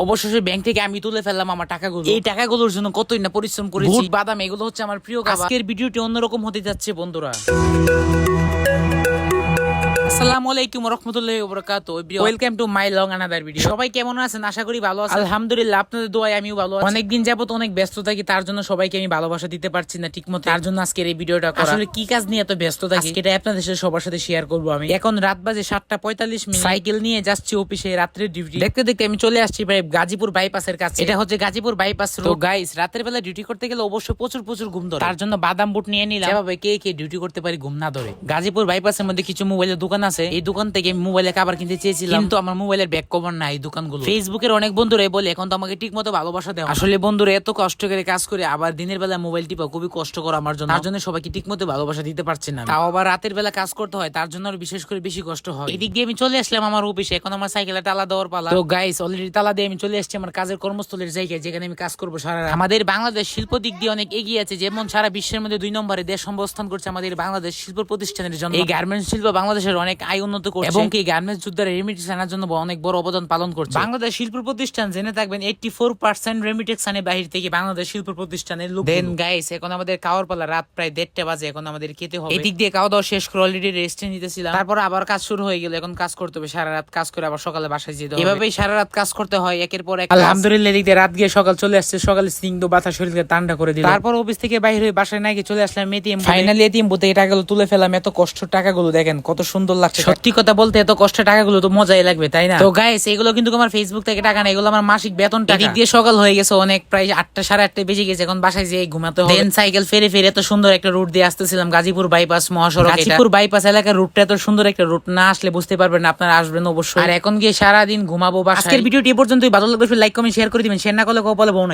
অবশেষে ব্যাংক থেকে আমি তুলে ফেললাম আমার টাকাগুলো। এই টাকাগুলোর জন্য কতই না পরিশ্রম করেছি। বাদাম এগুলো হচ্ছে আমার প্রিয় খাবার। আজকের ভিডিওটি অন্যরকম হতে যাচ্ছে বন্ধুরা। আসসালামু আলাইকুম ওয়া রাহমাতুল্লাহি ওয়া বারাকাতুহু। Welcome to my long another video. সবাই কেমন আছেন? আশা করি ভালো আছেন। আলহামদুলিল্লাহ, আপনাদের দোয়ায় আমিও ভালো আছি। অনেকদিন যাবত অনেক ব্যস্ত থাকি, তার জন্য সবাইকে আমি ভালোবাসা দিতে পারছি না ঠিকমতো। তার জন্য আজকের এই ভিডিওটা করা। আসলে কি কাজ নিয়ে এত ব্যস্ত থাকি সেটা আপনাদের সাথে সবার সাথে শেয়ার করব আমি। এখন রাত বাজে 7:45। সাইকেল নিয়ে যাচ্ছি অফিসে, রাত্রে ডিউটি। দেখতে দেখতে আমি চলে আসছি প্রায় গাজীপুর বাইপাসের কাছে। এটা হচ্ছে গাজীপুর বাইপাস রোড। তো গাইস, রাতের বেলা ডিউটি করতে গেলে অবশ্যই প্রচুর ঘুম ধরে। তার জন্য বাদাম বুট নিয়ে নিলাম, যেভাবে কে কে ডিউটি করতে পারি ঘুম না ধরে। গাজীপুর বাইপাসের মধ্যে কিছু মোবাইলের দোকান আছে। এই দোকান থেকে মোবাইলের কভার কিনতে চেয়েছিলাম, কিন্তু আমার মোবাইলের ব্যাক কভার নাই এই দোকানগুলো। ফেসবুকের অনেক বন্ধুরাই বলে এখন তো আমাকে ঠিক মতো ভালোবাসা দেওয়া। আসলে বন্ধুরা এত কষ্ট করে কাজ করে আবার দিনের বেলা মোবাইল টিপা খুবই কষ্টকর আমার জন্য। তার জন্য সবাইকে ঠিক মতো ভালোবাসা দিতে পারছি না। তাও আবার রাতের বেলা কাজ করতে হয়, তার জন্য আরো বিশেষ করে বেশি কষ্ট হয়। এদিক দিয়ে আমি চলে আসলাম আমার অফিসে। এখন আমার সাইকেলে তালা দেওয়ার পালা। তো গাইস, অলরেডি তালা দিয়ে আমি চলে আসছি আমার কাজের কর্মস্থলের জায়গায়, যেখানে আমি কাজ করবো সারা রাত। আমাদের বাংলাদেশ শিল্প দিক দিয়ে অনেক এগিয়ে আছে, যেমন সারা বিশ্বের মধ্যে 2 নম্বরে দেশ অবস্থান করছে আমাদের বাংলাদেশ শিল্প প্রতিষ্ঠানের জন্য। এই গার্মেন্টস শিল্প বাংলাদেশের অনেক আয় উন্নত করছে এবং এই গার্মেন্টস যোদ্ধারা রেমিটেন্স আনার জন্য অনেক বড় অবদান পালন করছে। বাংলাদেশ শিল্প প্রতিষ্ঠান জেনে থাকবেন 84% রেমিটেন্স আনে বাহির থেকে বাংলাদেশ শিল্প প্রতিষ্ঠানের লোক। দেন গাইস, এখন আমাদের খাওয়ার পালা। রাত প্রায় 1:30 বাজে, এখন আমাদের খেতে হবে। এদিক দিয়ে খাওয়া দাওয়া শেষ করে অলরেডি রেস্টে নিতেছিলাম। তারপর আবার কাজ শুরু হয়ে গেল। এখন কাজ করতে হবে, সারা রাত কাজ করে আবার সকালে বাসায় যেতে হবে। এভাবেই সারা রাত কাজ করতে হয় একের পর এক। আলহামদুলিল্লাহ, এদিক দিয়ে রাত গিয়ে সকাল চলে আসছে। সকালে স্নিগ্ধ বাতাস শরীরকে ঠান্ডা করে দিল। তারপর অফিস থেকে বাইরে হয়ে বাসায় না গিয়ে চলে আসলাম এটিএম। ফাইনালি এটিএম বুথে টাকাগুলো তুলে ফেলাম। এত কষ্ট টাকাগুলো দেখেন কত সুন্দর লাগছে। সত্যি কথা বলতে এত কষ্ট টাকাগুলো তো মজাই লাগবে, তাই না? তো গাইস, এগুলো কিন্তু আমার ফেসবুক থেকে টাকা না, এগুলো আমার মাসিক বেতন টাকা। এদিক দিয়ে সকাল হয়ে গেছে অনেক, প্রায় 8টা 8:30 বেজে গেছে। এখন বাসায় যেয়ে ঘুমাতে হবে। দেন সাইকেল ফেরে এত সুন্দর একটা রুট দিয়ে আসতেছিলাম, গাজীপুর বাইপাস মহাসড়ক। গাজীপুর বাইপাস এলাকার রুটটা এত সুন্দর একটা রুট, না আসলে বুঝতে পারবেন না, আপনারা আসবেন অবশ্যই। আর এখন গিয়ে সারাদিন ঘুমাবো বাসায়। আজকের ভিডিওটি এ পর্যন্তই। ভালো লাগলে লাইক কমেন্ট শেয়ার করে দিবেন। শেয়ার না করলে কপালে বউ নাই।